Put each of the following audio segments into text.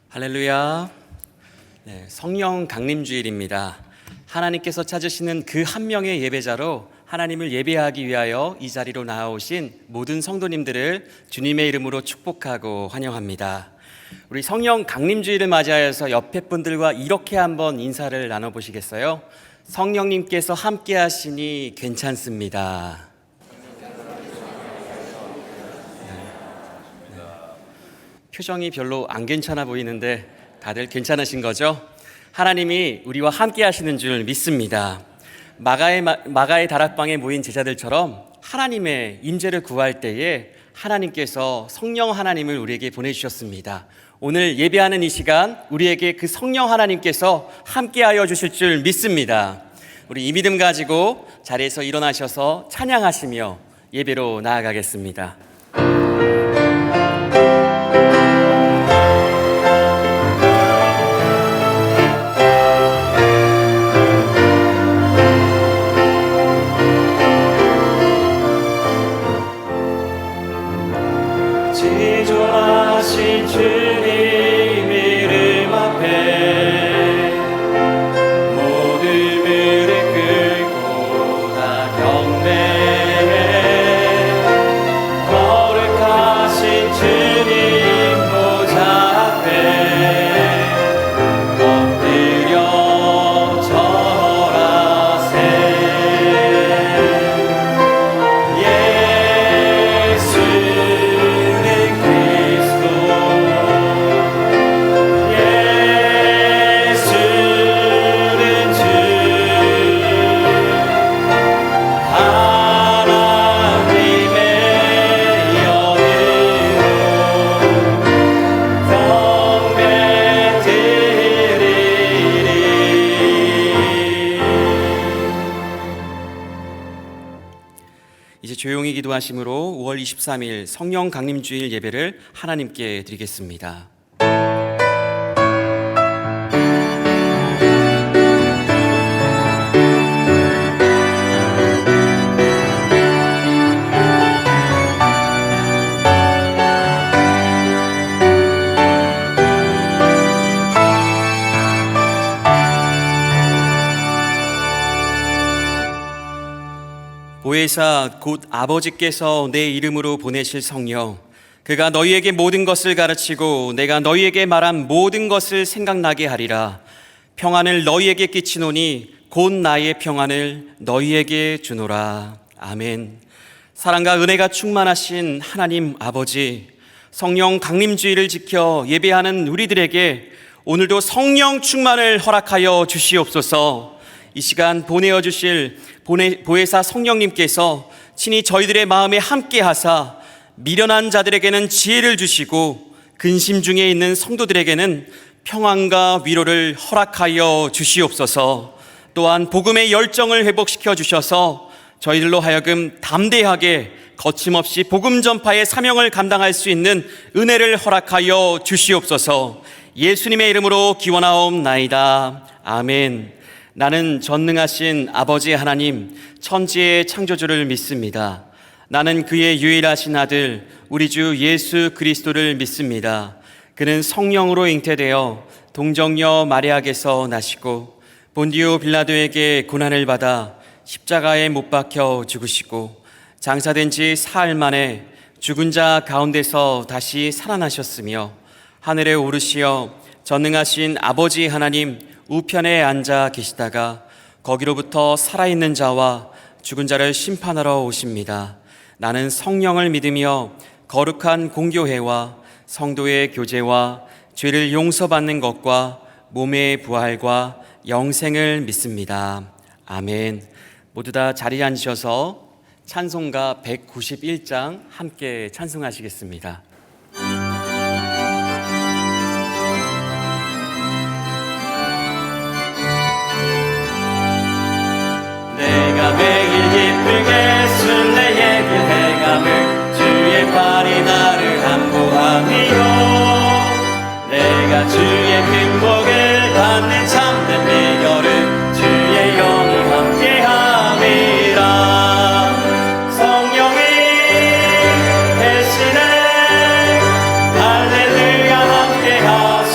할렐루야. 성령 강림주일입니다. 하나님께서 찾으시는 그 한 명의 예배자로 하나님을 예배하기 위하여 이 자리로 나아오신 모든 성도님들을 주님의 이름으로 축복하고 환영합니다. 우리 성령 강림주일을 맞이하여서 옆에 분들과 이렇게 한번 인사를 나눠보시겠어요? 성령님께서 함께 하시니 괜찮습니다. 표정이 별로 안 괜찮아 보이는데 다들 괜찮으신 거죠? 하나님이 우리와 함께 하시는 줄 믿습니다. 마가의 다락방에 모인 제자들처럼 하나님의 임재를 구할 때에 하나님께서 성령 하나님을 우리에게 보내주셨습니다. 오늘 예배하는 이 시간 우리에게 그 성령 하나님께서 함께하여 주실 줄 믿습니다. 우리 이 믿음 가지고 자리에서 일어나셔서 찬양하시며 예배로 나아가겠습니다. 지존하신 주님 이름 앞에 모든 무릎 꿇고 다 경배해. 거룩하신 주님 보좌 앞에 엎드려 절하세. 이제 조용히 기도하심으로 5월 23일 성령 강림주일 예배를 하나님께 드리겠습니다. 보혜사 곧 아버지께서 내 이름으로 보내실 성령, 그가 너희에게 모든 것을 가르치고 내가 너희에게 말한 모든 것을 생각나게 하리라. 평안을 너희에게 끼치노니 곧 나의 평안을 너희에게 주노라. 아멘. 사랑과 은혜가 충만하신 하나님 아버지, 성령 강림주일을 지켜 예배하는 우리들에게 오늘도 성령 충만을 허락하여 주시옵소서. 이 시간 보내어 주실 보혜사 성령님께서 친히 저희들의 마음에 함께 하사 미련한 자들에게는 지혜를 주시고 근심 중에 있는 성도들에게는 평안과 위로를 허락하여 주시옵소서. 또한 복음의 열정을 회복시켜 주셔서 저희들로 하여금 담대하게 거침없이 복음 전파의 사명을 감당할 수 있는 은혜를 허락하여 주시옵소서. 예수님의 이름으로 기원하옵나이다. 아멘. 나는 전능하신 아버지 하나님, 천지의 창조주를 믿습니다. 나는 그의 유일하신 아들, 우리 주 예수 그리스도를 믿습니다. 그는 성령으로 잉태되어 동정녀 마리아에게서 나시고 본디오 빌라도에게 고난을 받아 십자가에 못 박혀 죽으시고 장사된 지 사흘 만에 죽은 자 가운데서 다시 살아나셨으며 하늘에 오르시어 전능하신 아버지 하나님 우편에 앉아 계시다가 거기로부터 살아있는 자와 죽은 자를 심판하러 오십니다. 나는 성령을 믿으며 거룩한 공교회와 성도의 교제와 죄를 용서받는 것과 몸의 부활과 영생을 믿습니다. 아멘. 모두 다 자리에 앉으셔서 찬송가 191장 함께 찬송하시겠습니다. 내가 매일 기쁘게 순례의 길 행함을 주의 팔이 나를 함구하니요. 내가 주의 큰 복을 받는 참된 비결은 주의 영이 함께함이라. 성령이 대신에 할렐루야 함께하시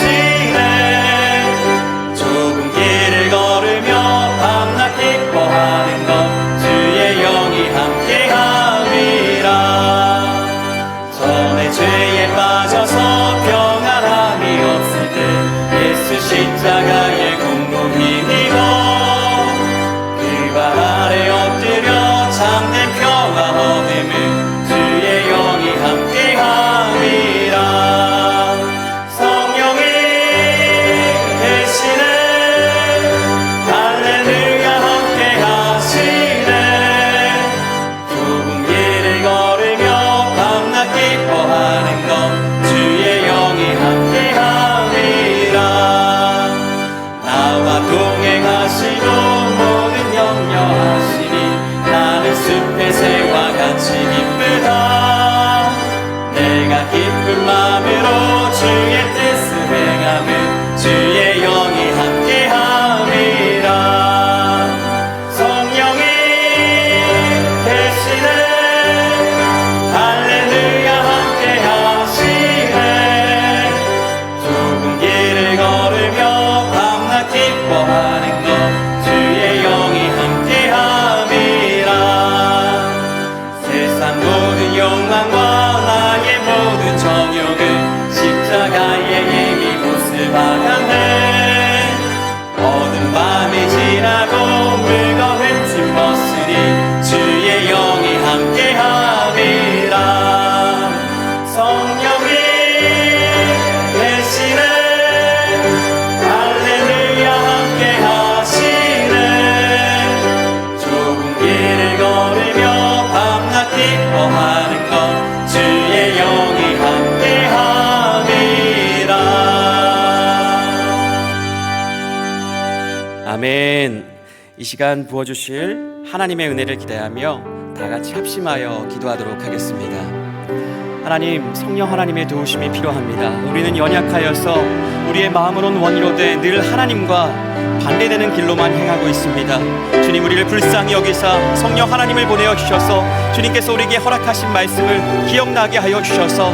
나의 영광과 나의 모든 정욕을 십자가에 이미 못을 박았네. 어두운 밤이 지나고 물거은 짊었으니 주의 영이 함께함이라. 성령이 계시네. 할렐루야 함께하시네. 좁은 길을 걸으며 밤낮 기뻐하는 것 주의 영이 함께함이라. 아멘. 이 시간 부어주실 하나님의 은혜를 기대하며 다 같이 합심하여 기도하도록 하겠습니다. 하나님, 성령 하나님의 도우심이 필요합니다. 우리는 연약하여서 우리의 마음으론 원이로되 늘 하나님과 반대되는 길로만 행하고 있습니다. 주님, 우리를 불쌍히 여기사 성령 하나님을 보내어 주셔서 주님께서 우리에게 허락하신 말씀을 기억나게 하여 주셔서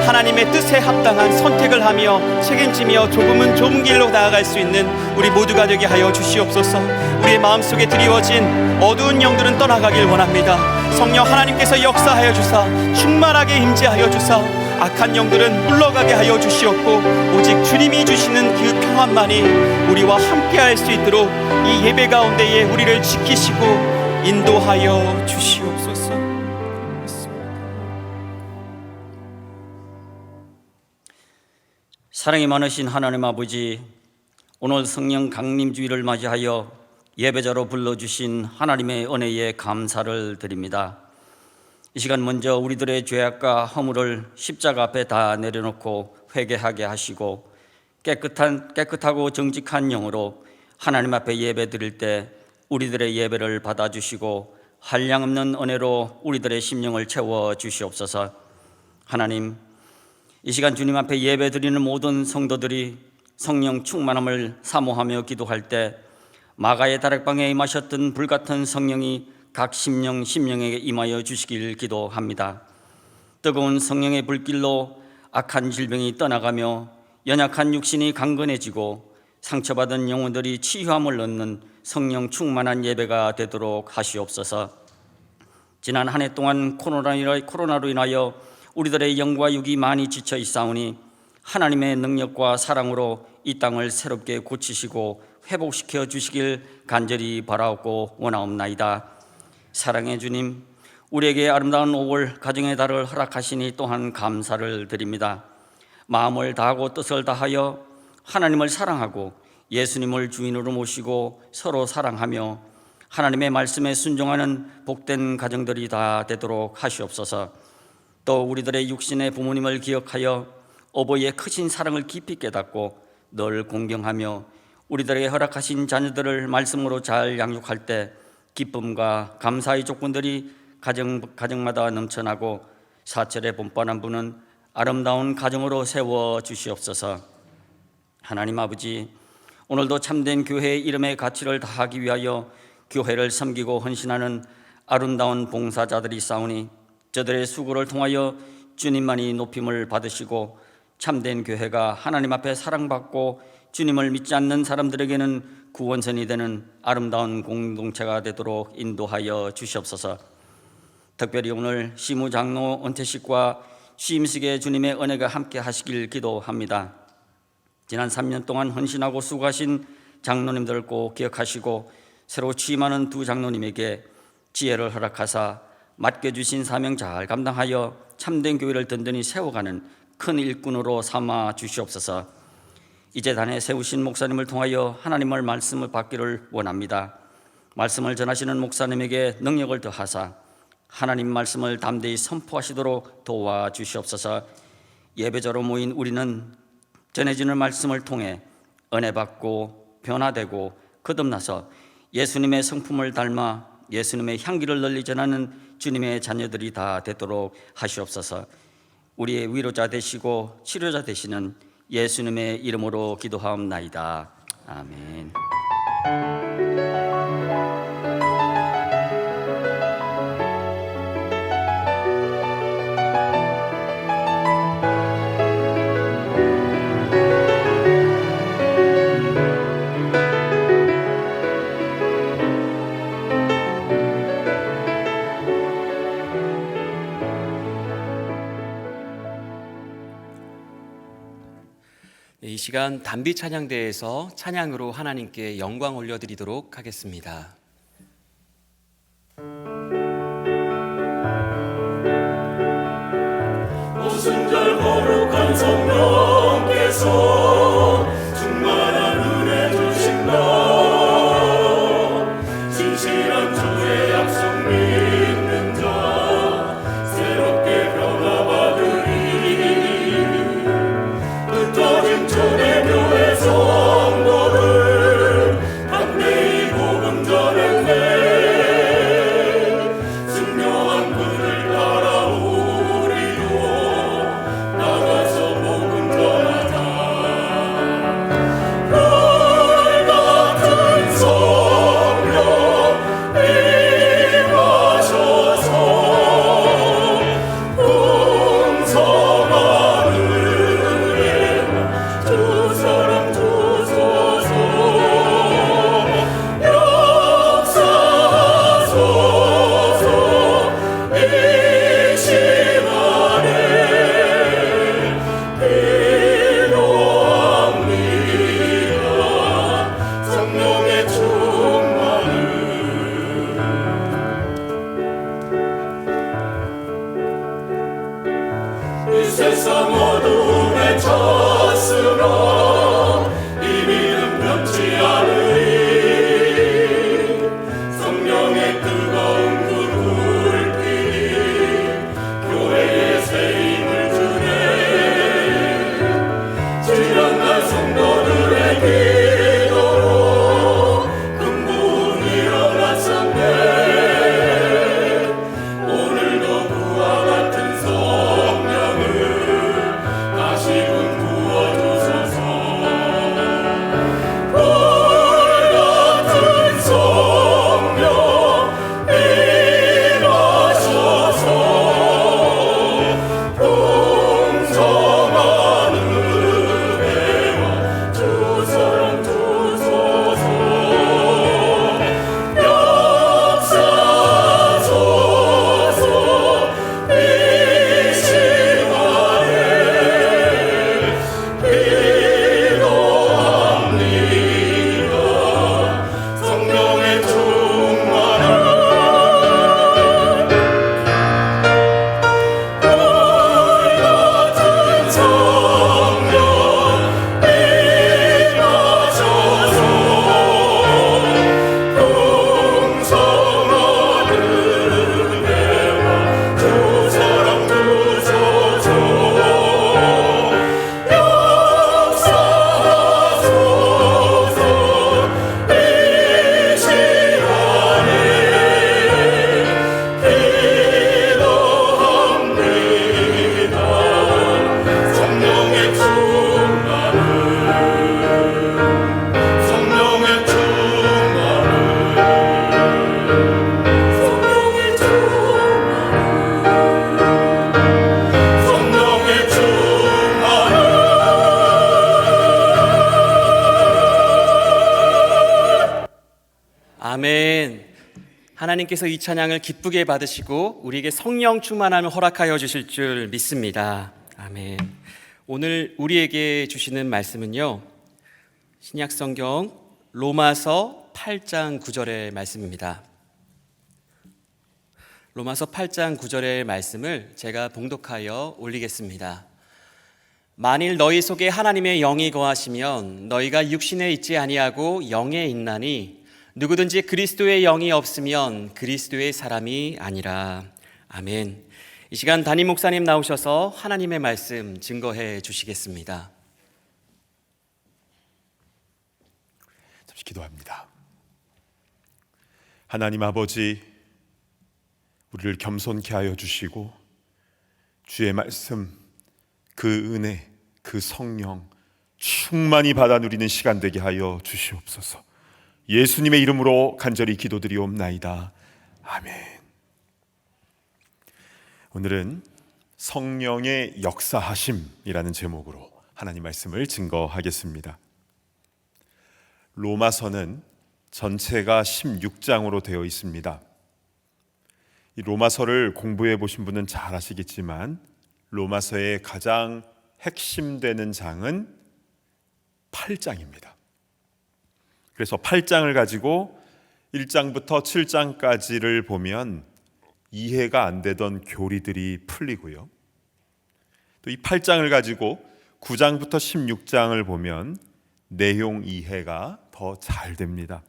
하나님의 뜻에 합당한 선택을 하며 책임지며 조금은 좁은 길로 나아갈 수 있는 우리 모두가 되게 하여 주시옵소서. 우리의 마음속에 드리워진 어두운 영들은 떠나가길 원합니다. 성령 하나님께서 역사하여 주사 충만하게 임재하여 주사 악한 영들은 물러가게 하여 주시옵고 오직 주님이 주시는 그 평안만이 우리와 함께할 수 있도록 이 예배 가운데에 우리를 지키시고 인도하여 주시옵소서. 사랑이 많으신 하나님 아버지, 오늘 성령 강림주일을 맞이하여 예배자로 불러주신 하나님의 은혜에 감사를 드립니다. 이 시간 먼저 우리들의 죄악과 허물을 십자가 앞에 다 내려놓고 회개하게 하시고 깨끗하고 정직한 영으로 하나님 앞에 예배 드릴 때 우리들의 예배를 받아주시고 한량없는 은혜로 우리들의 심령을 채워 주시옵소서. 하나님, 이 시간 주님 앞에 예배 드리는 모든 성도들이 성령 충만함을 사모하며 기도할 때 마가의 다락방에 임하셨던 불같은 성령이 각 심령에게 임하여 주시길 기도합니다. 뜨거운 성령의 불길로 악한 질병이 떠나가며 연약한 육신이 강건해지고 상처받은 영혼들이 치유함을 얻는 성령 충만한 예배가 되도록 하시옵소서. 지난 한 해 동안 코로나로 인하여 우리들의 영과 육이 많이 지쳐 있사오니 하나님의 능력과 사랑으로 이 땅을 새롭게 고치시고 회복시켜 주시길 간절히 바라옵고 원하옵나이다. 사랑의 주님, 우리에게 아름다운 5월 가정의 달을 허락하시니 또한 감사를 드립니다. 마음을 다하고 뜻을 다하여 하나님을 사랑하고 예수님을 주인으로 모시고 서로 사랑하며 하나님의 말씀에 순종하는 복된 가정들이 다 되도록 하시옵소서. 또 우리들의 육신의 부모님을 기억하여 어버이의 크신 사랑을 깊이 깨닫고 늘 공경하며 우리들에게 허락하신 자녀들을 말씀으로 잘 양육할 때 기쁨과 감사의 조건들이 가정마다 넘쳐나고 사철의 봄바람 부는 아름다운 가정으로 세워 주시옵소서. 하나님 아버지, 오늘도 참된 교회의 이름의 가치를 다하기 위하여 교회를 섬기고 헌신하는 아름다운 봉사자들이 싸우니 저들의 수고를 통하여 주님만이 높임을 받으시고 참된 교회가 하나님 앞에 사랑받고 주님을 믿지 않는 사람들에게는 구원선이 되는 아름다운 공동체가 되도록 인도하여 주시옵소서. 특별히 오늘 시무장로 은퇴식과 취임식에 주님의 은혜가 함께 하시길 기도합니다. 지난 3년 동안 헌신하고 수고하신 장로님들을 꼭 기억하시고 새로 취임하는 두 장로님에게 지혜를 허락하사 맡겨주신 사명 잘 감당하여 참된 교회를 든든히 세워가는 큰 일꾼으로 삼아 주시옵소서. 이 재단에 세우신 목사님을 통하여 하나님의 말씀을 받기를 원합니다. 말씀을 전하시는 목사님에게 능력을 더하사 하나님 말씀을 담대히 선포하시도록 도와주시옵소서. 예배자로 모인 우리는 전해지는 말씀을 통해 은혜 받고 변화되고 거듭나서 예수님의 성품을 닮아 예수님의 향기를 널리 전하는 주님의 자녀들이 다 되도록 하시옵소서. 우리의 위로자 되시고 치료자 되시는 예수님의 이름으로 기도하옵나이다. 아멘. 이 시간 단비 찬양대에서 찬양으로 하나님께 영광 올려드리도록 하겠습니다. 오순절 거룩한 성령께서 충만한 은혜 주신다. 진실한 주의 약속 믿는 자 새롭게 변화받으리. 흩어진 초대교회 성도들 담대히 복음 전했네. 승려한 그들 따라 우리도 나가서 복음 전하자. 별 같은 성령 임하셔서 풍성한 은혜와 주 사랑 주소서. 역사하소서 이 시간에 필요합니다. 성령의 충만을. 이 세상 어두움에 쳤으나 이 믿음 변치 않으리. 성령의 뜨거운 그 불길이 교회에 새 힘을 주네. 지령난 성도들의 기도로 큰 부흥이 일어났었네. 오늘도 그와 같은 성령을 다시금 부어주소서. 불 같은 성령 임하셔서 풍성한 은혜와 주 사랑 주소서. 역사하소서 이 시간에 필요합니다. 성령의 충만을. 불 같은 성령 임하셔서 풍성한 은혜와 주 사랑 주소서. 역사하소서 이 시간에 필요합니다. 성령의 충만을. 성령의 충만을. 성령의 충만을. 성령의 충만을. 아멘. 하나님께서 이 찬양을 기쁘게 받으시고 우리에게 성령 충만함을 허락하여 주실 줄 믿습니다. 아멘. 오늘 우리에게 주시는 말씀은요, 신약성경 로마서 8장 9절의 말씀입니다. 로마서 8장 9절의 말씀을 제가 봉독하여 올리겠습니다. 만일 너희 속에 하나님의 영이 거하시면 너희가 육신에 있지 아니하고 영에 있나니 누구든지 그리스도의 영이 없으면 그리스도의 사람이 아니라. 아멘. 이 시간 담임 목사님 나오셔서 하나님의 말씀 증거해 주시겠습니다. 잠시 기도합니다. 하나님 아버지, 우리를 겸손케 하여 주시고 주의 말씀, 그 은혜, 그 성령 충만히 받아 누리는 시간 되게 하여 주시옵소서. 예수님의 이름으로 간절히 기도드리옵나이다. 아멘. 오늘은 성령의 역사하심이라는 제목으로 하나님 말씀을 증거하겠습니다. 로마서는 전체가 16장으로 되어 있습니다. 이 로마서를 공부해 보신 분은 잘 아시겠지만 로마서의 가장 핵심되는 장은 8장입니다. 그래서 8장을 가지고 1장부터 7장까지를 보면 이해가 안 되던 교리들이 풀리고요. 또 이 8장을 가지고 9장부터 16장을 보면 내용 이해가 더 잘 됩니다.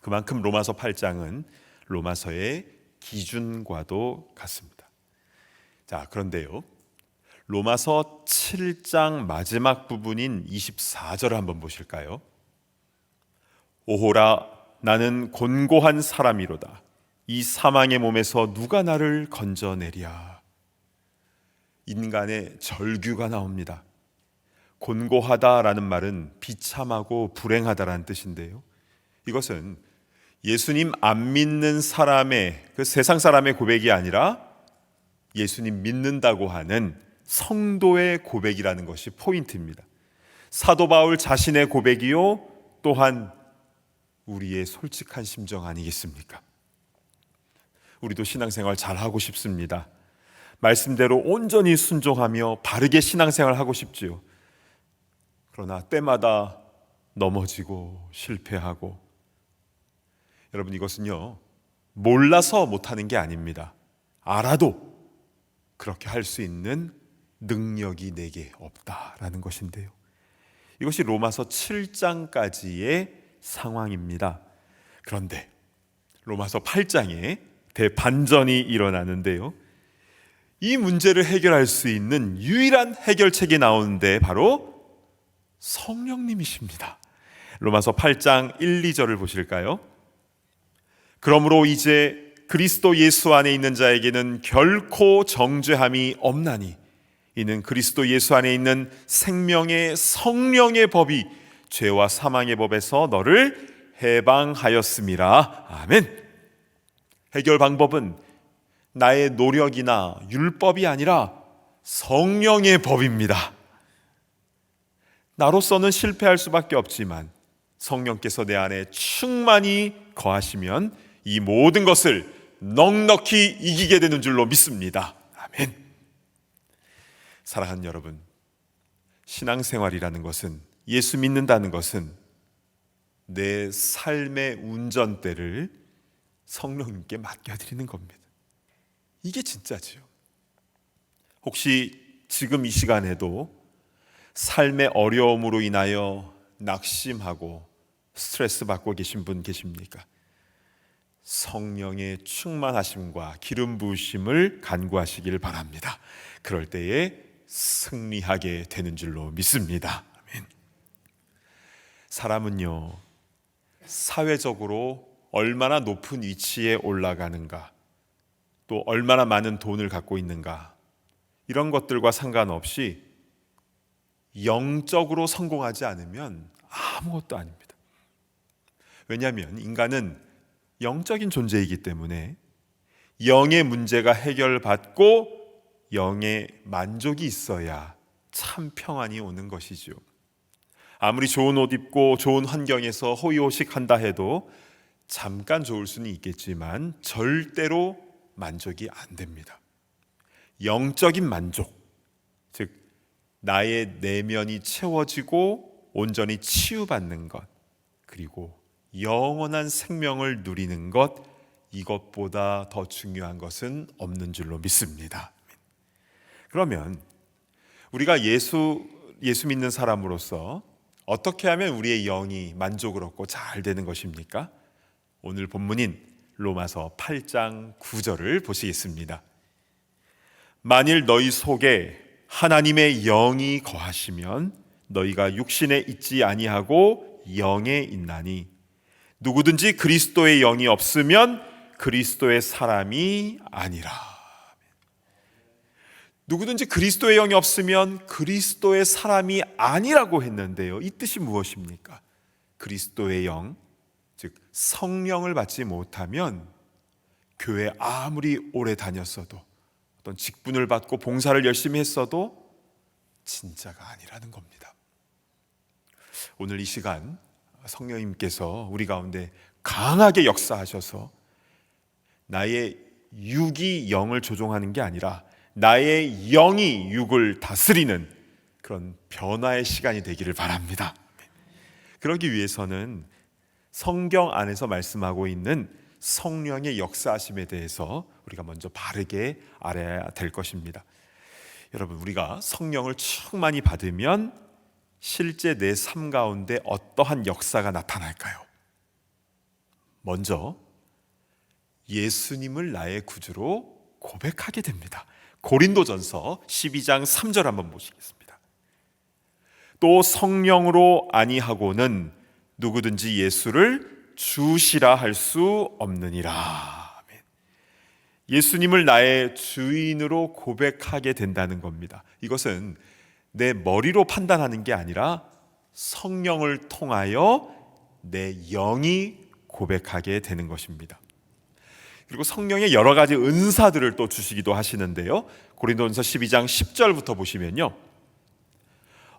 그만큼 로마서 8장은 로마서의 기준과도 같습니다. 자, 그런데요, 로마서 7장 마지막 부분인 24절을 한번 보실까요? 오호라, 나는 곤고한 사람이로다. 이 사망의 몸에서 누가 나를 건져내랴. 인간의 절규가 나옵니다. 곤고하다라는 말은 비참하고 불행하다라는 뜻인데요, 이것은 예수님 안 믿는 사람의, 그 세상 사람의 고백이 아니라 예수님 믿는다고 하는 성도의 고백이라는 것이 포인트입니다. 사도 바울 자신의 고백이요, 또한 우리의 솔직한 심정 아니겠습니까? 우리도 신앙생활 잘하고 싶습니다. 말씀대로 온전히 순종하며 바르게 신앙생활 하고 싶지요. 그러나 때마다 넘어지고 실패하고, 여러분, 이것은요, 몰라서 못하는 게 아닙니다. 알아도 그렇게 할 수 있는 능력이 내게 없다라는 것인데요, 이것이 로마서 7장까지의 상황입니다. 그런데 로마서 8장에 대반전이 일어나는데요, 이 문제를 해결할 수 있는 유일한 해결책이 나오는데 바로 성령님이십니다. 로마서 8장 1, 2절을 보실까요? 그러므로 이제 그리스도 예수 안에 있는 자에게는 결코 정죄함이 없나니 이는 그리스도 예수 안에 있는 생명의 성령의 법이 죄와 사망의 법에서 너를 해방하였음이라. 아멘. 해결 방법은 나의 노력이나 율법이 아니라 성령의 법입니다. 나로서는 실패할 수밖에 없지만 성령께서 내 안에 충만히 거하시면 이 모든 것을 넉넉히 이기게 되는 줄로 믿습니다. 아멘. 사랑하는 여러분, 신앙생활이라는 것은, 예수 믿는다는 것은 내 삶의 운전대를 성령님께 맡겨드리는 겁니다. 이게 진짜지요. 혹시 지금 이 시간에도 삶의 어려움으로 인하여 낙심하고 스트레스 받고 계신 분 계십니까? 성령의 충만하심과 기름 부으심을 간구하시길 바랍니다. 그럴 때에 승리하게 되는 줄로 믿습니다. 아멘. 사람은요, 사회적으로 얼마나 높은 위치에 올라가는가, 또 얼마나 많은 돈을 갖고 있는가, 이런 것들과 상관없이 영적으로 성공하지 않으면 아무것도 아닙니다. 왜냐하면 인간은 영적인 존재이기 때문에 영의 문제가 해결받고 영의 만족이 있어야 참 평안이 오는 것이죠. 아무리 좋은 옷 입고 좋은 환경에서 호의호식한다 해도 잠깐 좋을 수는 있겠지만 절대로 만족이 안 됩니다. 영적인 만족, 즉 나의 내면이 채워지고 온전히 치유받는 것, 그리고 영원한 생명을 누리는 것, 이것보다 더 중요한 것은 없는 줄로 믿습니다. 그러면 우리가 예수 믿는 사람으로서 어떻게 하면 우리의 영이 만족을 얻고 잘 되는 것입니까? 오늘 본문인 로마서 8장 9절을 보시겠습니다. 만일 너희 속에 하나님의 영이 거하시면 너희가 육신에 있지 아니하고 영에 있나니 누구든지 그리스도의 영이 없으면 그리스도의 사람이 아니라. 누구든지 그리스도의 영이 없으면 그리스도의 사람이 아니라고 했는데요, 이 뜻이 무엇입니까? 그리스도의 영, 즉 성령을 받지 못하면 교회 아무리 오래 다녔어도, 어떤 직분을 받고 봉사를 열심히 했어도 진짜가 아니라는 겁니다. 오늘 이 시간 성령님께서 우리 가운데 강하게 역사하셔서 나의 육이 영을 조종하는 게 아니라 나의 영이 육을 다스리는 그런 변화의 시간이 되기를 바랍니다. 그러기 위해서는 성경 안에서 말씀하고 있는 성령의 역사하심에 대해서 우리가 먼저 바르게 알아야 될 것입니다. 여러분, 우리가 성령을 충만히 받으면 실제 내 삶 가운데 어떠한 역사가 나타날까요? 먼저 예수님을 나의 구주로 고백하게 됩니다. 고린도전서 12장 3절 한번 보시겠습니다. 또 성령으로 아니하고는 누구든지 예수를 주시라 할 수 없느니라. 아멘. 예수님을 나의 주인으로 고백하게 된다는 겁니다. 이것은 내 머리로 판단하는 게 아니라 성령을 통하여 내 영이 고백하게 되는 것입니다. 그리고 성령의 여러 가지 은사들을 또 주시기도 하시는데요. 고린도전서 12장 10절부터 보시면요,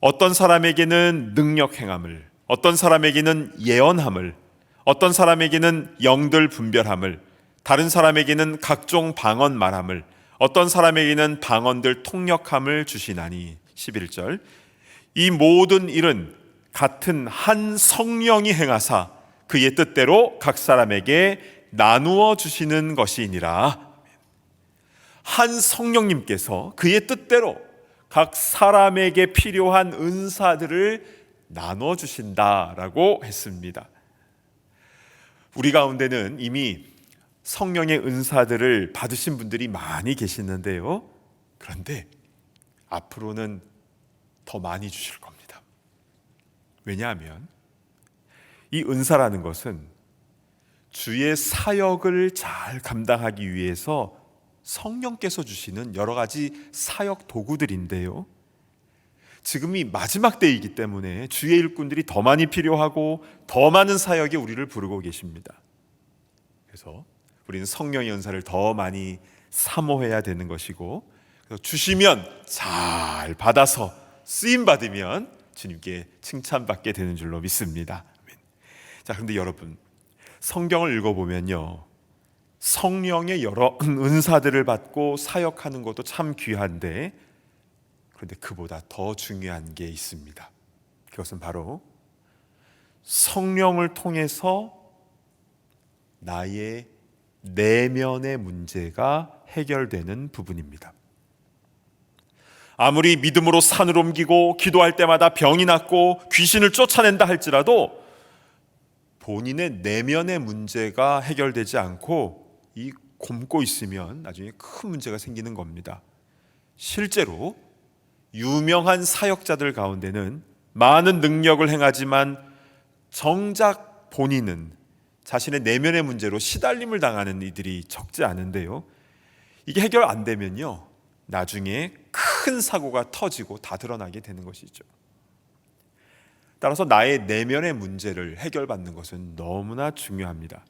어떤 사람에게는 능력 행함을, 어떤 사람에게는 예언함을, 어떤 사람에게는 영들 분별함을, 다른 사람에게는 각종 방언 말함을, 어떤 사람에게는 방언들 통역함을 주시나니. 11절, 이 모든 일은 같은 한 성령이 행하사 그의 뜻대로 각 사람에게 나누어 주시는 것이니라. 한 성령님께서 그의 뜻대로 각 사람에게 필요한 은사들을 나눠 주신다라고 했습니다. 우리 가운데는 이미 성령의 은사들을 받으신 분들이 많이 계시는데요, 그런데 앞으로는 더 많이 주실 겁니다. 왜냐하면 이 은사라는 것은 주의 사역을 잘 감당하기 위해서 성령께서 주시는 여러 가지 사역 도구들인데요, 지금이 마지막 때이기 때문에 주의 일꾼들이 더 많이 필요하고 더 많은 사역에 우리를 부르고 계십니다. 그래서 우리는 성령의 은사를 더 많이 사모해야 되는 것이고, 그래서 주시면 잘 받아서 쓰임 받으면 주님께 칭찬받게 되는 줄로 믿습니다. 자, 그런데 여러분, 성경을 읽어보면요, 성령의 여러 은사들을 받고 사역하는 것도 참 귀한데, 그런데 그보다 더 중요한 게 있습니다. 그것은 바로 성령을 통해서 나의 내면의 문제가 해결되는 부분입니다. 아무리 믿음으로 산을 옮기고 기도할 때마다 병이 낫고 귀신을 쫓아낸다 할지라도 본인의 내면의 문제가 해결되지 않고 이 곪고 있으면 나중에 큰 문제가 생기는 겁니다. 실제로 유명한 사역자들 가운데는 많은 능력을 행하지만 정작 본인은 자신의 내면의 문제로 시달림을 당하는 이들이 적지 않은데요, 이게 해결 안 되면요, 나중에 큰 사고가 터지고 다 드러나게 되는 것이죠. 따라서 나의 내면의 문제를 해결받는 것은 너무나 중요합니다.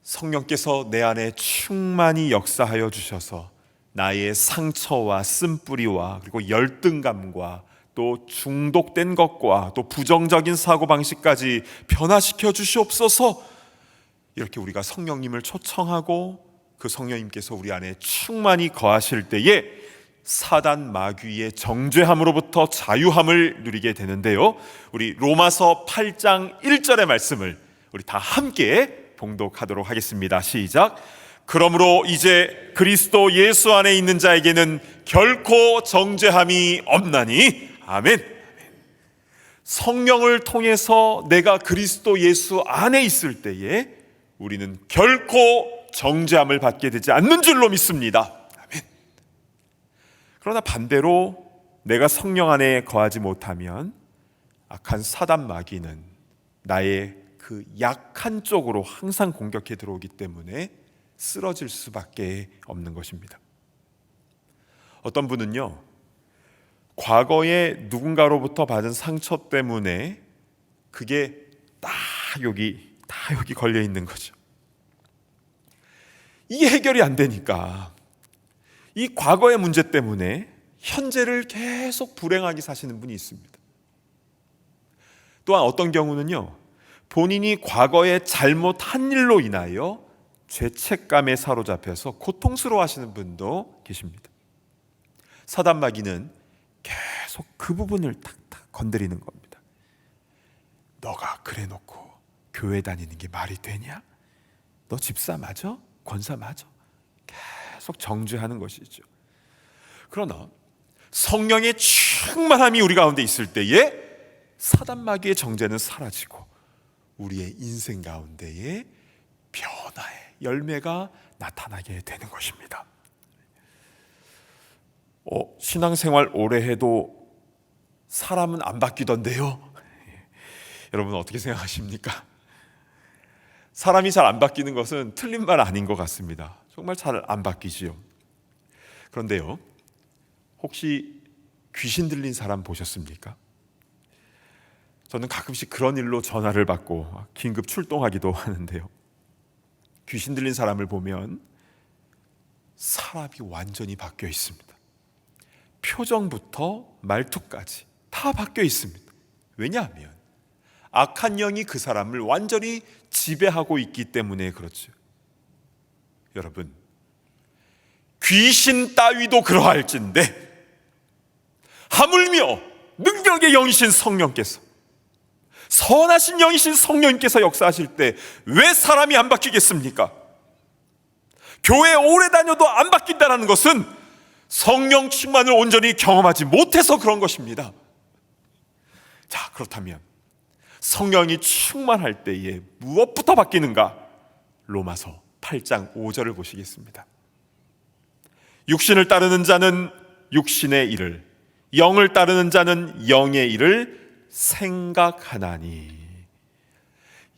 성령께서 내 안에 충만히 역사하여 주셔서 나의 상처와 쓴뿌리와 그리고 열등감과 또 중독된 것과 또 부정적인 사고방식까지 변화시켜 주시옵소서. 이렇게 우리가 성령님을 초청하고 그 성령님께서 우리 안에 충만히 거하실 때에 사단 마귀의 정죄함으로부터 자유함을 누리게 되는데요, 우리 로마서 8장 1절의 말씀을 우리 다 함께 봉독하도록 하겠습니다. 시작. 그러므로 이제 그리스도 예수 안에 있는 자에게는 결코 정죄함이 없나니. 아멘. 성령을 통해서 내가 그리스도 예수 안에 있을 때에 우리는 결코 정죄함을 받게 되지 않는 줄로 믿습니다. 아멘. 그러나 반대로 내가 성령 안에 거하지 못하면 악한 사단 마귀는 나의 그 약한 쪽으로 항상 공격해 들어오기 때문에 쓰러질 수밖에 없는 것입니다. 어떤 분은요, 과거에 누군가로부터 받은 상처 때문에 그게 딱 여기 걸려 있는 거죠. 이게 해결이 안 되니까 이 과거의 문제 때문에 현재를 계속 불행하게 사시는 분이 있습니다. 또한 어떤 경우는요, 본인이 과거에 잘못한 일로 인하여 죄책감에 사로잡혀서 고통스러워하시는 분도 계십니다. 사단 마귀는 계속 그 부분을 탁탁 건드리는 겁니다. 너가 그래 놓고 교회 다니는 게 말이 되냐? 너 집사 맞아? 권사 맞아? 계속 정죄하는 것이죠. 그러나 성령의 충만함이 우리 가운데 있을 때에 사단마귀의 정죄는 사라지고 우리의 인생 가운데에 변화의 열매가 나타나게 되는 것입니다. 신앙생활 오래 해도 사람은 안 바뀌던데요? 여러분 어떻게 생각하십니까? 사람이 잘 안 바뀌는 것은 틀린 말 아닌 것 같습니다. 정말 잘 안 바뀌지요. 그런데요, 혹시 귀신 들린 사람 보셨습니까? 저는 가끔씩 그런 일로 전화를 받고 긴급 출동하기도 하는데요, 귀신 들린 사람을 보면 사람이 완전히 바뀌어 있습니다. 표정부터 말투까지 다 바뀌어 있습니다. 왜냐하면 악한 영이 그 사람을 완전히 지배하고 있기 때문에 그렇죠. 여러분, 귀신 따위도 그러할진데 하물며 능력의 영이신 성령께서, 선하신 영이신 성령님께서 역사하실 때 왜 사람이 안 바뀌겠습니까? 교회 오래 다녀도 안 바뀐다는 것은 성령 충만을 온전히 경험하지 못해서 그런 것입니다. 자, 그렇다면 성령이 충만할 때에 무엇부터 바뀌는가? 로마서 8장 5절을 보시겠습니다. 육신을 따르는 자는 육신의 일을, 영을 따르는 자는 영의 일을 생각하나니.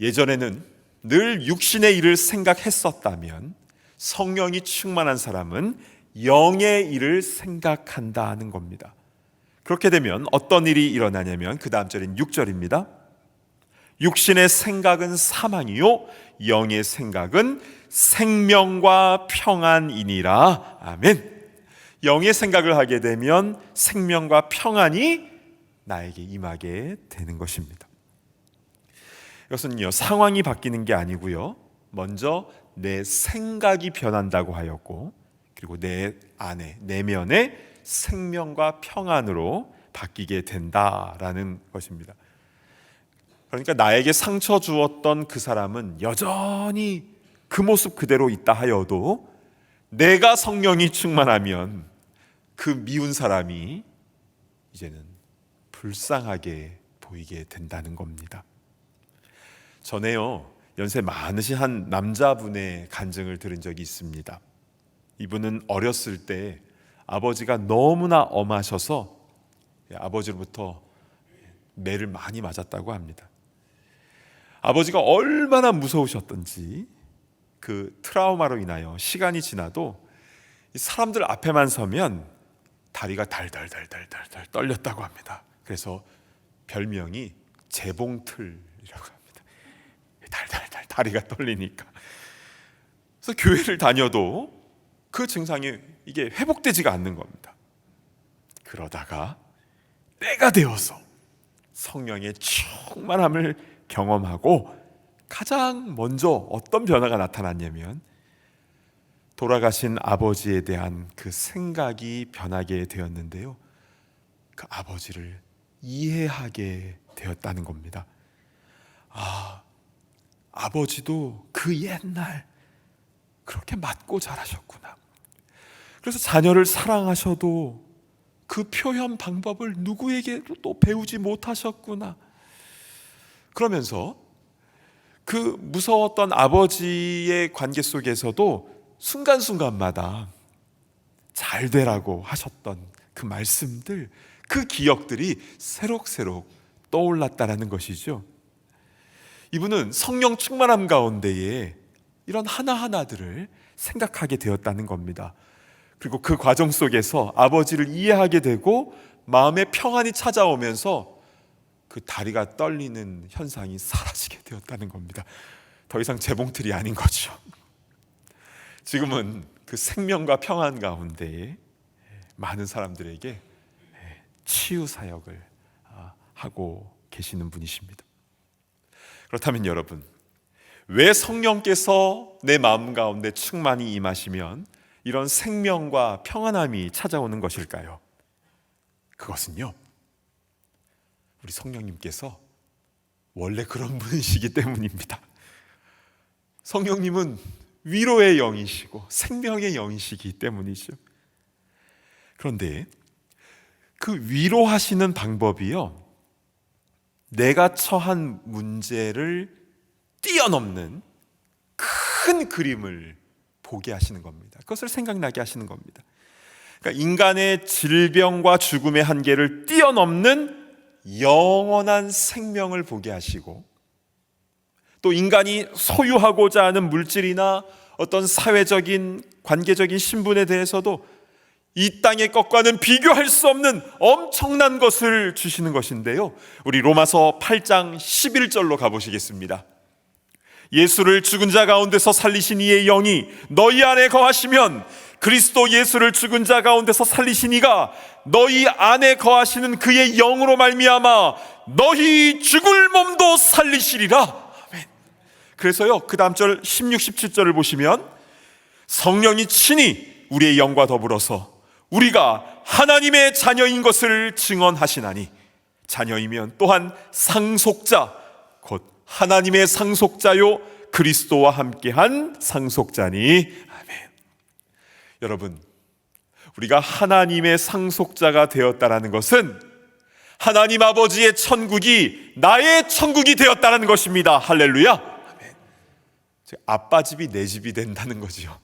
예전에는 늘 육신의 일을 생각했었다면 성령이 충만한 사람은 영의 일을 생각한다는 겁니다. 그렇게 되면 어떤 일이 일어나냐면 그 다음 절인 6절입니다. 육신의 생각은 사망이요 영의 생각은 생명과 평안이니라. 아멘. 영의 생각을 하게 되면 생명과 평안이 나에게 임하게 되는 것입니다. 이것은요, 상황이 바뀌는 게 아니고요, 먼저 내 생각이 변한다고 하였고, 그리고 내 안에, 내면의 생명과 평안으로 바뀌게 된다라는 것입니다. 그러니까 나에게 상처 주었던 그 사람은 여전히 그 모습 그대로 있다 하여도 내가 성령이 충만하면 그 미운 사람이 이제는 불쌍하게 보이게 된다는 겁니다. 전에요, 연세 많으신 한 남자분의 간증을 들은 적이 있습니다. 이분은 어렸을 때 아버지가 너무나 엄하셔서 아버지로부터 매를 많이 맞았다고 합니다. 아버지가 얼마나 무서우셨던지 그 트라우마로 인하여 시간이 지나도 사람들 앞에만 서면 다리가 달달달달달달 떨렸다고 합니다. 그래서 별명이 재봉틀이라고 합니다. 달달달 다리가 떨리니까. 그래서 교회를 다녀도 그 증상이 이게 회복되지가 않는 겁니다. 그러다가 때가 되어서 성령의 충만함을 경험하고 가장 먼저 어떤 변화가 나타났냐면 돌아가신 아버지에 대한 그 생각이 변하게 되었는데요, 그 아버지를 이해하게 되었다는 겁니다. 아버지도 그 옛날 그렇게 맞고 자라셨구나. 그래서 자녀를 사랑하셔도 그 표현 방법을 누구에게도 또 배우지 못하셨구나. 그러면서 그 무서웠던 아버지의 관계 속에서도 순간순간마다 잘 되라고 하셨던 그 말씀들, 그 기억들이 새록새록 떠올랐다라는 것이죠. 이분은 성령 충만함 가운데에 이런 하나하나들을 생각하게 되었다는 겁니다. 그리고 그 과정 속에서 아버지를 이해하게 되고 마음의 평안이 찾아오면서 그 다리가 떨리는 현상이 사라지게 되었다는 겁니다. 더 이상 재봉틀이 아닌 거죠. 지금은 그 생명과 평안 가운데 많은 사람들에게 치유 사역을 하고 계시는 분이십니다. 그렇다면 여러분, 왜 성령께서 내 마음 가운데 충만히 임하시면 이런 생명과 평안함이 찾아오는 것일까요? 그것은요, 우리 성령님께서 원래 그런 분이시기 때문입니다. 성령님은 위로의 영이시고 생명의 영이시기 때문이죠. 그런데 그 위로하시는 방법이요, 내가 처한 문제를 뛰어넘는 큰 그림을 보게 하시는 겁니다. 그것을 생각나게 하시는 겁니다. 그러니까 인간의 질병과 죽음의 한계를 뛰어넘는 영원한 생명을 보게 하시고, 또 인간이 소유하고자 하는 물질이나 어떤 사회적인 관계적인 신분에 대해서도 이 땅의 것과는 비교할 수 없는 엄청난 것을 주시는 것인데요, 우리 로마서 8장 11절로 가보시겠습니다. 예수를 죽은 자 가운데서 살리신 이의 영이 너희 안에 거하시면 그리스도 예수를 죽은 자 가운데서 살리신 이가 너희 안에 거하시는 그의 영으로 말미암아 너희 죽을 몸도 살리시리라. 아멘. 그래서요, 그 다음 절 16, 17절을 보시면 성령이 친히 우리의 영과 더불어서 우리가 하나님의 자녀인 것을 증언하시나니, 자녀이면 또한 상속자, 곧 하나님의 상속자요 그리스도와 함께한 상속자니. 아멘. 여러분, 우리가 하나님의 상속자가 되었다라는 것은 하나님 아버지의 천국이 나의 천국이 되었다는 것입니다. 할렐루야. 아멘. 아빠 집이 내 집이 된다는 거죠.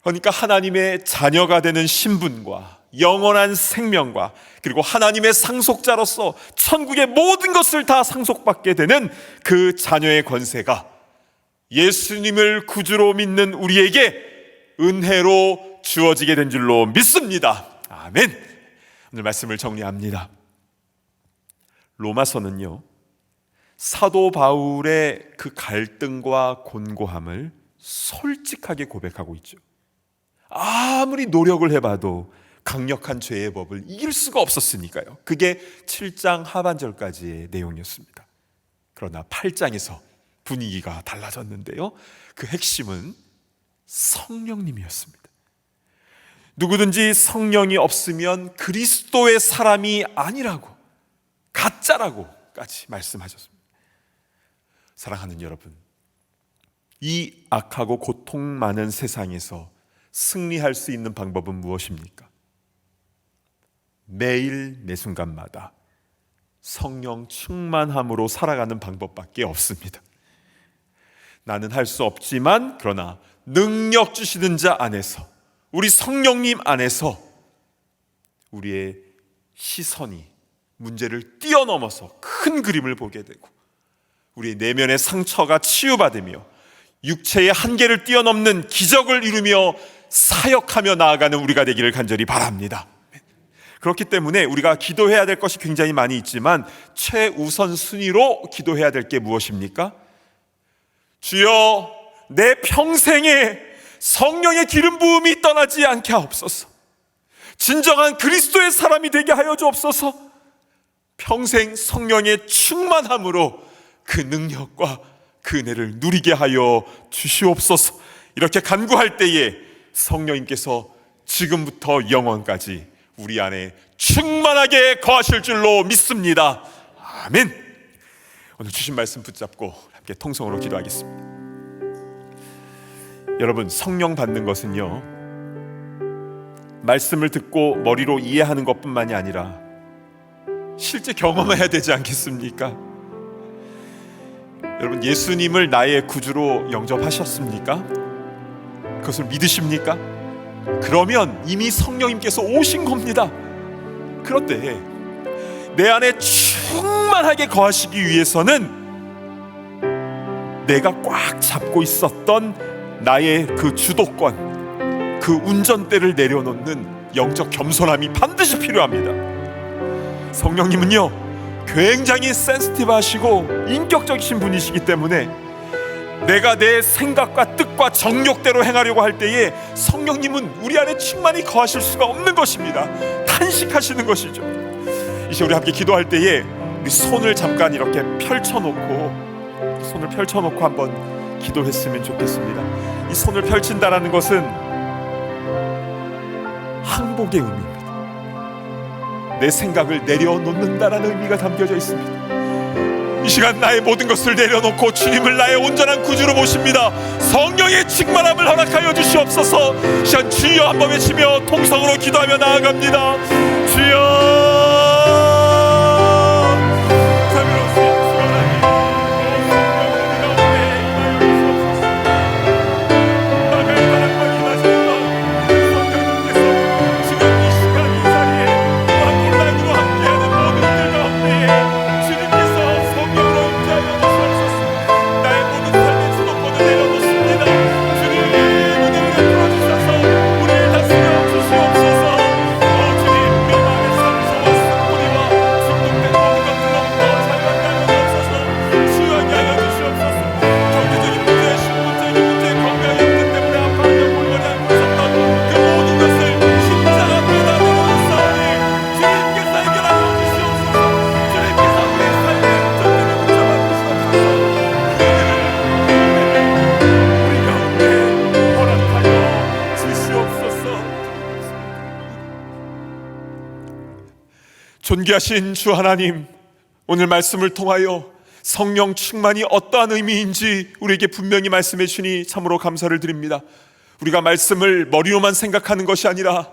그러니까 하나님의 자녀가 되는 신분과 영원한 생명과 그리고 하나님의 상속자로서 천국의 모든 것을 다 상속받게 되는 그 자녀의 권세가 예수님을 구주로 믿는 우리에게 은혜로 주어지게 된 줄로 믿습니다. 아멘. 오늘 말씀을 정리합니다. 로마서는요, 사도 바울의 그 갈등과 곤고함을 솔직하게 고백하고 있죠. 아무리 노력을 해봐도 강력한 죄의 법을 이길 수가 없었으니까요. 그게 7장 하반절까지의 내용이었습니다. 그러나 8장에서 분위기가 달라졌는데요, 그 핵심은 성령님이었습니다. 누구든지 성령이 없으면 그리스도의 사람이 아니라고, 가짜라고까지 말씀하셨습니다. 사랑하는 여러분, 이 악하고 고통 많은 세상에서 승리할 수 있는 방법은 무엇입니까? 매일 매 순간마다 성령 충만함으로 살아가는 방법밖에 없습니다. 나는 할 수 없지만 그러나 능력 주시는 자 안에서, 우리 성령님 안에서 우리의 시선이 문제를 뛰어넘어서 큰 그림을 보게 되고 우리의 내면의 상처가 치유받으며 육체의 한계를 뛰어넘는 기적을 이루며 사역하며 나아가는 우리가 되기를 간절히 바랍니다. 그렇기 때문에 우리가 기도해야 될 것이 굉장히 많이 있지만 최우선 순위로 기도해야 될 게 무엇입니까? 주여, 내 평생에 성령의 기름 부음이 떠나지 않게 하옵소서. 진정한 그리스도의 사람이 되게 하여 주옵소서. 평생 성령의 충만함으로 그 능력과 그 은혜를 누리게 하여 주시옵소서. 이렇게 간구할 때에 성령님께서 지금부터 영원까지 우리 안에 충만하게 거하실 줄로 믿습니다. 아멘. 오늘 주신 말씀 붙잡고 함께 통성으로 기도하겠습니다. 여러분, 성령 받는 것은요, 말씀을 듣고 머리로 이해하는 것뿐만이 아니라 실제 경험해야 되지 않겠습니까? 여러분, 예수님을 나의 구주로 영접하셨습니까? 그것을 믿으십니까? 그러면 이미 성령님께서 오신 겁니다. 그런데 내 안에 충만하게 거하시기 위해서는 내가 꽉 잡고 있었던 나의 그 주도권, 그 운전대를 내려놓는 영적 겸손함이 반드시 필요합니다. 성령님은요, 굉장히 센시티브하시고 인격적이신 분이시기 때문에 내가 내 생각과 뜻과 정욕대로 행하려고 할 때에 성령님은 우리 안에 충만히 거하실 수가 없는 것입니다. 탄식하시는 것이죠. 이제 우리 함께 기도할 때에 우리 손을 잠깐 이렇게 펼쳐놓고 한번 기도했으면 좋겠습니다. 이 손을 펼친다라는 것은 항복의 의미입니다. 내 생각을 내려놓는다라는 의미가 담겨져 있습니다. 이 시간 나의 모든 것을 내려놓고 주님을 나의 온전한 구주로 모십니다. 성령의 충만함을 허락하여 주시옵소서. 이 시간 주여 한번 외치며 통성으로 기도하며 나아갑니다. 주여 존귀하신 주 하나님, 오늘 말씀을 통하여 성령 충만이 어떠한 의미인지 우리에게 분명히 말씀해 주시니 참으로 감사를 드립니다. 우리가 말씀을 머리로만 생각하는 것이 아니라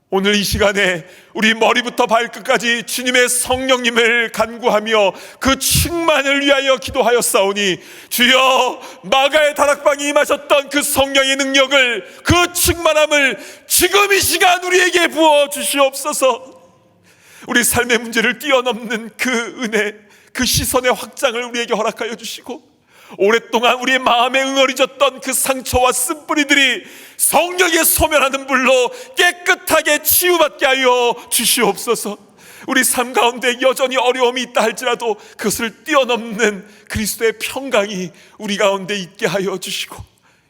오늘 이 시간에 우리 머리부터 발끝까지 주님의 성령님을 간구하며 그 충만을 위하여 기도하였사오니 주여, 마가의 다락방에 임하셨던 그 성령의 능력을, 그 충만함을 지금 이 시간 우리에게 부어 주시옵소서. 우리 삶의 문제를 뛰어넘는 그 은혜, 그 시선의 확장을 우리에게 허락하여 주시고, 오랫동안 우리의 마음에 응어리졌던 그 상처와 쓴뿌리들이 성령의 소멸하는 불로 깨끗하게 치유받게 하여 주시옵소서. 우리 삶 가운데 여전히 어려움이 있다 할지라도 그것을 뛰어넘는 그리스도의 평강이 우리 가운데 있게 하여 주시고,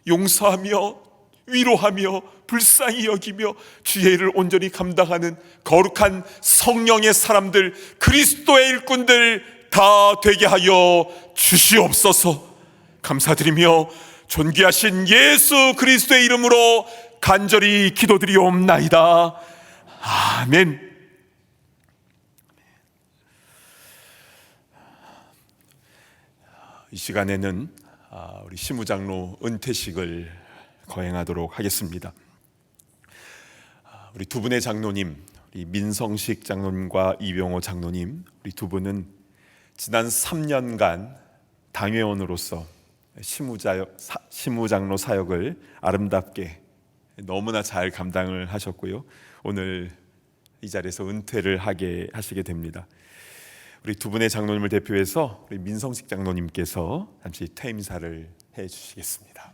용서하며 위로하며 불쌍히 여기며 주의 일을 온전히 감당하는 거룩한 성령의 사람들, 그리스도의 일꾼들 다 되게 하여 주시옵소서. 감사드리며 존귀하신 예수 그리스도의 이름으로 간절히 기도드리옵나이다. 아멘. 이 시간에는 우리 심우장로 은퇴식을 거행하도록 하겠습니다. 우리 두 분의 장로님, 우리 민성식 장로님과 이병호 장로님, 우리 두 분은 지난 3년간 당회원으로서 심우장로 사역을 아름답게 너무나 잘 감당을 하셨고요, 오늘 이 자리에서 은퇴를 하시게 됩니다. 우리 두 분의 장로님을 대표해서 우리 민성식 장로님께서 잠시 퇴임 인사를 해 주시겠습니다.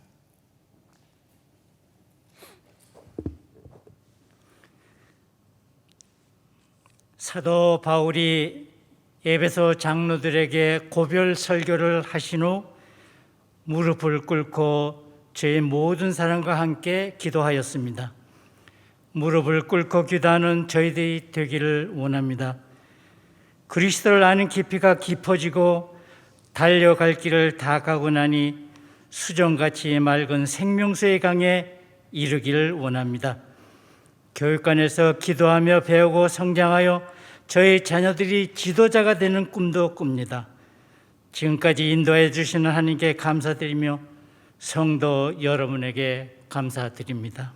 사도 바울이 에베소 장로들에게 고별 설교를 하신 후 무릎을 꿇고 저의 모든 사람과 함께 기도하였습니다. 무릎을 꿇고 기도하는 저희들이 되기를 원합니다. 그리스도를 아는 깊이가 깊어지고 달려갈 길을 다 가고 나니 수정같이 맑은 생명수의 강에 이르기를 원합니다. 교육관에서 기도하며 배우고 성장하여 저희 자녀들이 지도자가 되는 꿈도 꿉니다. 지금까지 인도해 주시는 하나님께 감사드리며 성도 여러분에게 감사드립니다.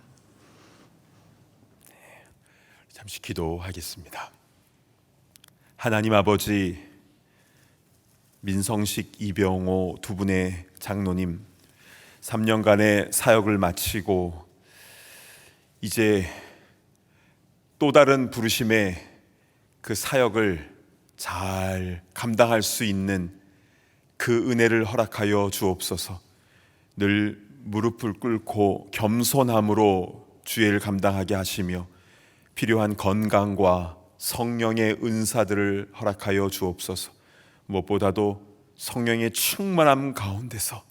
잠시 기도하겠습니다. 하나님 아버지, 민성식, 이병호 두 분의 장로님 3년간의 사역을 마치고 이제 또 다른 부르심의 그 사역을 잘 감당할 수 있는 그 은혜를 허락하여 주옵소서. 늘 무릎을 꿇고 겸손함으로 주의 일을 감당하게 하시며 필요한 건강과 성령의 은사들을 허락하여 주옵소서. 무엇보다도 성령의 충만함 가운데서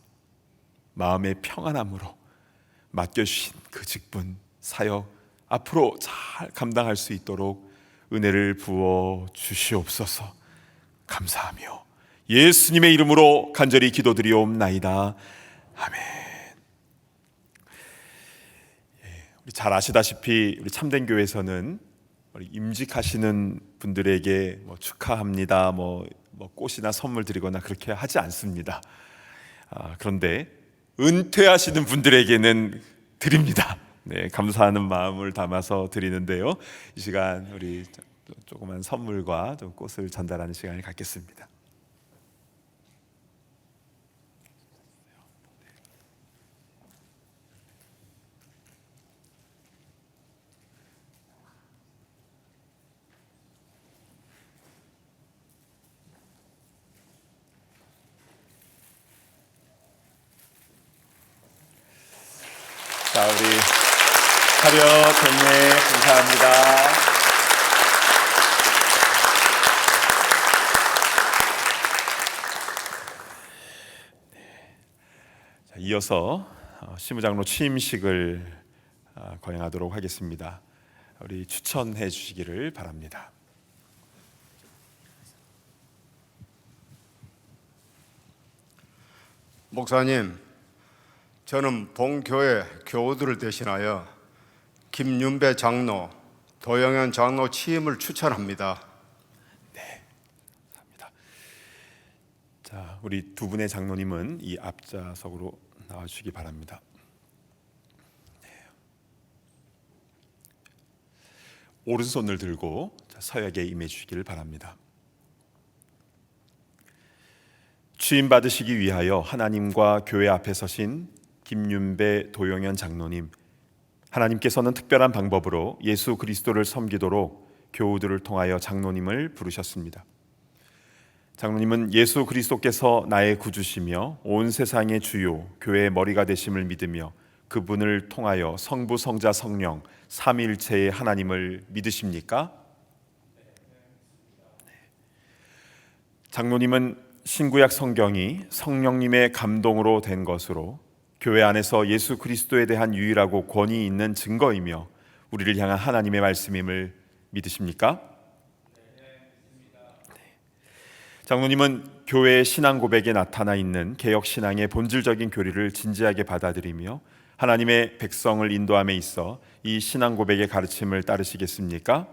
마음의 평안함으로 맡겨주신 그 직분 사역 앞으로 잘 감당할 수 있도록 은혜를 부어 주시옵소서. 감사하며 예수님의 이름으로 간절히 기도드리옵나이다. 아멘. 우리 잘 아시다시피 우리 참된 교회에서는 우리 임직하시는 분들에게 축하합니다, 꽃이나 선물 드리거나 그렇게 하지 않습니다. 그런데 은퇴하시는 분들에게는 드립니다. 네, 감사하는 마음을 담아서 드리는데요. 이 시간 우리 조그만 선물과 좀 꽃을 전달하는 시간을 갖겠습니다. 자, 우리 차렷 경례 감사합니다. 자, 이어서 시무장로 취임식을 거행하도록 하겠습니다. 우리 추천해 주시기를 바랍니다. 목사님, 저는 본교회 교우들을 대신하여 김윤배 장로, 도영현 장로 취임을 추천합니다. 감사합니다. 자, 우리 두 분의 장로님은 이 앞좌석으로 나와주시기 바랍니다. 네. 오른손을 들고 서약에 임해 주시기를 바랍니다. 취임 받으시기 위하여 하나님과 교회 앞에 서신 김윤배 도영현 장로님, 하나님께서는 특별한 방법으로 예수 그리스도를 섬기도록 교우들을 통하여 장로님을 부르셨습니다. 장로님은 예수 그리스도께서 나의 구주시며 온 세상의 주요 교회의 머리가 되심을 믿으며 그분을 통하여 성부, 성자, 성령 삼위일체의 하나님을 믿으십니까? 장로님은 신구약 성경이 성령님의 감동으로 된 것으로 교회 안에서 예수 그리스도에 대한 유일하고 권위 있는 증거이며 우리를 향한 하나님의 말씀임을 믿으십니까? 장로님은 교회의 신앙 고백에 나타나 있는 개혁 신앙의 본질적인 교리를 진지하게 받아들이며 하나님의 백성을 인도함에 있어 이 신앙 고백의 가르침을 따르시겠습니까?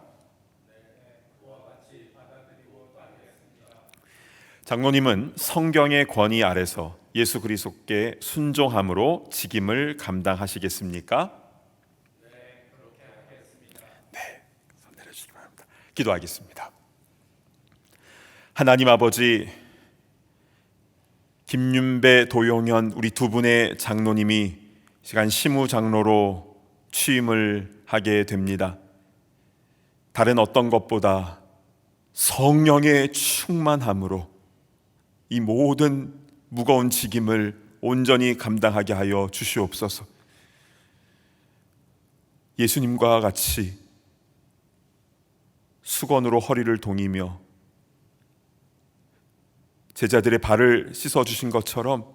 장로님은 성경의 권위 아래서 예수 그리스도께 순종함으로 직임을 감당하시겠습니까? 네, 그렇게 하겠습니다. 네, 손 내려주시기 바랍니다. 기도하겠습니다. 하나님 아버지, 김윤배, 도용현 우리 두 분의 장로님이 시간 시무 장로로 취임을 하게 됩니다. 다른 어떤 것보다 성령의 충만함으로 이 모든 무거운 직임을 온전히 감당하게 하여 주시옵소서. 예수님과 같이 수건으로 허리를 동이며 제자들의 발을 씻어주신 것처럼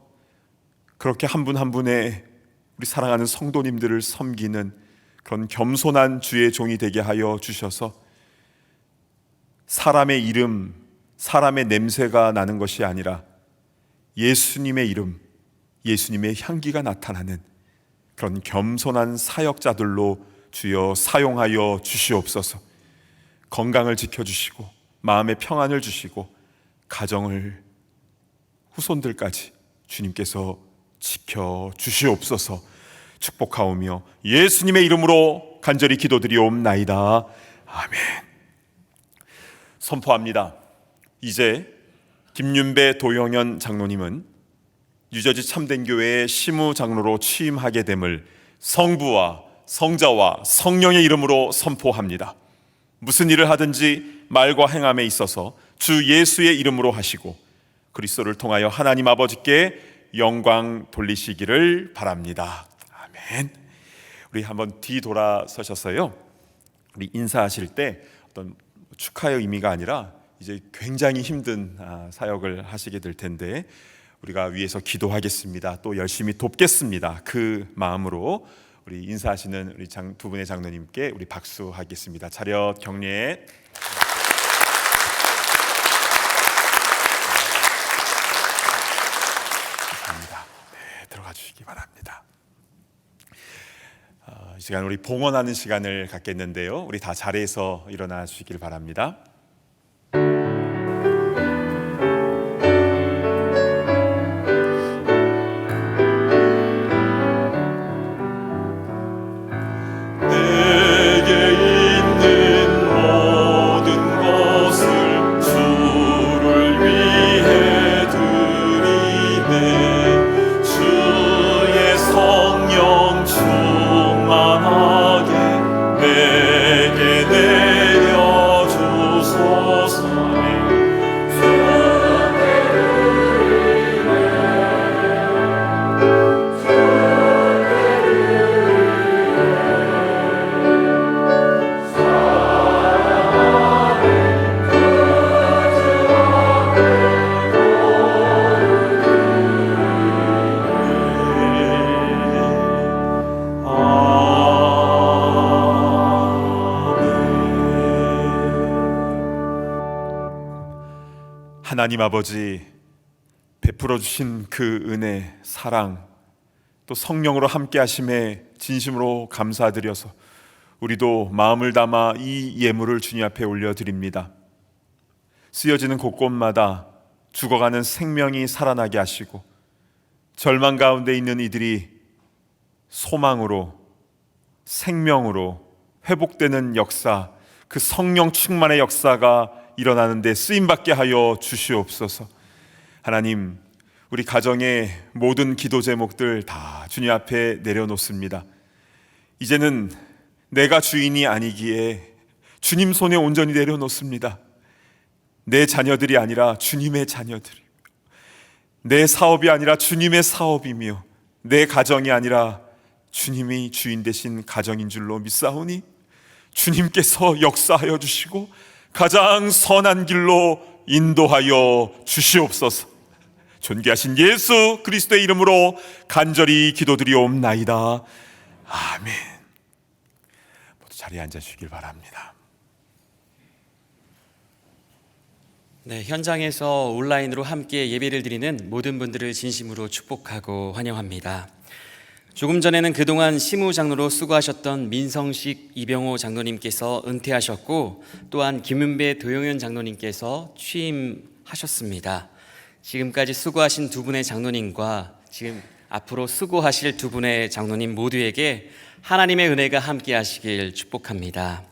그렇게 한 분 한 분의 우리 사랑하는 성도님들을 섬기는 그런 겸손한 주의 종이 되게 하여 주셔서 사람의 이름, 사람의 냄새가 나는 것이 아니라 예수님의 이름, 예수님의 향기가 나타나는 그런 겸손한 사역자들로 주여 사용하여 주시옵소서. 건강을 지켜주시고 마음의 평안을 주시고 가정을 후손들까지 주님께서 지켜주시옵소서. 축복하오며 예수님의 이름으로 간절히 기도드리옵나이다. 아멘. 선포합니다. 이제 김윤배 도영현 장로님은 뉴저지 참된교회의 시무 장로로 취임하게 됨을 성부와 성자와 성령의 이름으로 선포합니다. 무슨 일을 하든지 말과 행함에 있어서 주 예수의 이름으로 하시고 그리스도를 통하여 하나님 아버지께 영광 돌리시기를 바랍니다. 아멘. 우리 한번 뒤돌아서셔서요, 우리 인사하실 때 어떤 축하의 의미가 아니라 이제 굉장히 힘든 사역을 하시게 될 텐데 우리가 위에서 기도하겠습니다. 또 열심히 돕겠습니다. 그 마음으로 우리 인사하시는 우리 두 분의 장로님께 우리 박수하겠습니다. 차렷 경례. 감사합니다. 네, 들어가 주시기 바랍니다. 시간 우리 봉헌하는 시간을 갖겠는데요. 우리 다 자리에서 일어나 주시길 바랍니다. 내게 있는 모든 것을 주를 위해 드리네. 주의 성령 충만하게 내게 내려주소서. 하나님 아버지, 베풀어 주신 그 은혜, 사랑, 또 성령으로 함께 하심에 진심으로 감사드려서 우리도 마음을 담아 이 예물을 주님 앞에 올려드립니다. 쓰여지는 곳곳마다 죽어가는 생명이 살아나게 하시고 절망 가운데 있는 이들이 소망으로, 생명으로 회복되는 역사, 그 성령 충만의 역사가 일어나는 데 쓰임받게 하여 주시옵소서. 하나님, 우리 가정의 모든 기도 제목들 다 주님 앞에 내려놓습니다. 이제는 내가 주인이 아니기에 주님 손에 온전히 내려놓습니다. 내 자녀들이 아니라 주님의 자녀들이며, 내 사업이 아니라 주님의 사업이며, 내 가정이 아니라 주님이 주인 되신 가정인 줄로 믿사오니 주님께서 역사하여 주시고 가장 선한 길로 인도하여 주시옵소서. 존귀하신 예수 그리스도의 이름으로 간절히 기도드리옵나이다. 아멘. 모두 자리에 앉아주시길 바랍니다. 네, 현장에서 온라인으로 함께 예배를 드리는 모든 분들을 진심으로 축복하고 환영합니다. 조금 전에는 그동안 시무장로로 수고하셨던 민성식 이병호 장로님께서 은퇴하셨고, 또한 김은배 도용현 장로님께서 취임하셨습니다. 지금까지 수고하신 두 분의 장로님과 지금 앞으로 수고하실 두 분의 장로님 모두에게 하나님의 은혜가 함께 하시길 축복합니다.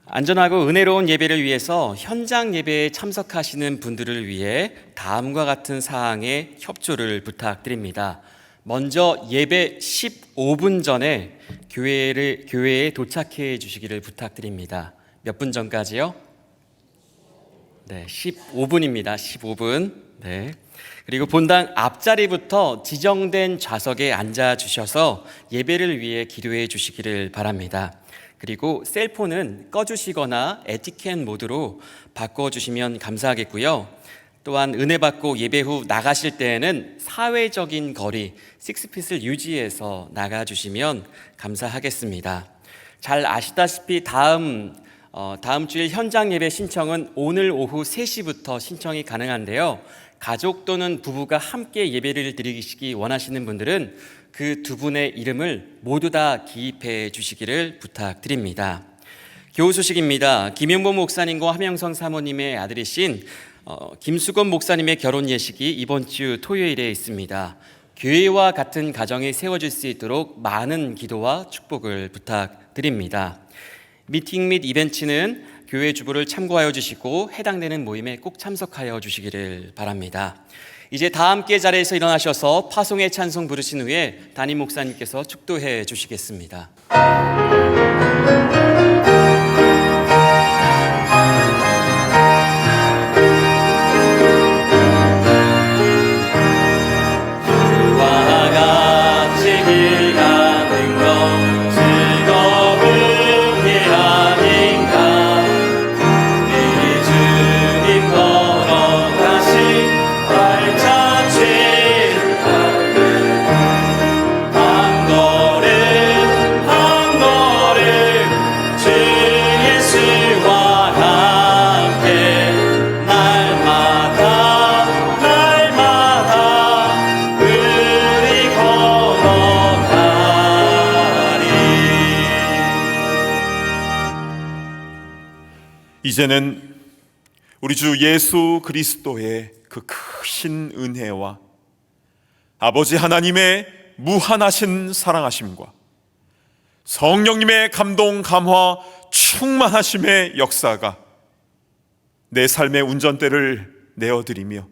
안전하고 은혜로운 예배를 위해서 현장 예배에 참석하시는 분들을 위해 다음과 같은 사항의 협조를 부탁드립니다. 먼저 예배 15분 전에 교회에 도착해 주시기를 부탁드립니다. 몇 분 전까지요? 네, 15분입니다. 15분. 네. 그리고 본당 앞자리부터 지정된 좌석에 앉아 주셔서 예배를 위해 기도해 주시기를 바랍니다. 그리고 셀폰은 꺼주시거나 에티켓 모드로 바꿔주시면 감사하겠고요. 또한 은혜 받고 예배 후 나가실 때에는 사회적인 거리 6핏을 유지해서 나가주시면 감사하겠습니다. 잘 아시다시피 다음 주일 현장 예배 신청은 오늘 오후 3시부터 신청이 가능한데요. 가족 또는 부부가 함께 예배를 드리시기 원하시는 분들은 그 두 분의 이름을 모두 다 기입해 주시기를 부탁드립니다. 교우 소식입니다. 김용범 목사님과 함영성 사모님의 아들이신 김수건 목사님의 결혼 예식이 이번 주 토요일에 있습니다. 교회와 같은 가정이 세워질 수 있도록 많은 기도와 축복을 부탁드립니다. 미팅 및 이벤트는 교회 주보를 참고하여 주시고 해당되는 모임에 꼭 참석하여 주시기를 바랍니다. 이제 다 함께 자리에서 일어나셔서 파송의 찬송 부르신 후에 담임 목사님께서 축도해 주시겠습니다. 한 걸음 이제는 우리 주 예수 그리스도의 그 크신 은혜와 아버지 하나님의 무한하신 사랑하심과 성령님의 감동, 감화, 충만하심의 역사가 내 삶의 운전대를 내어드리며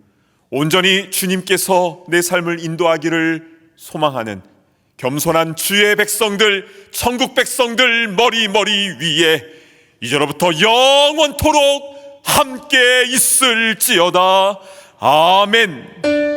온전히 주님께서 내 삶을 인도하기를 소망하는 겸손한 주의 백성들, 천국 백성들 머리 위에 이제로부터 영원토록 함께 있을지어다. 아멘.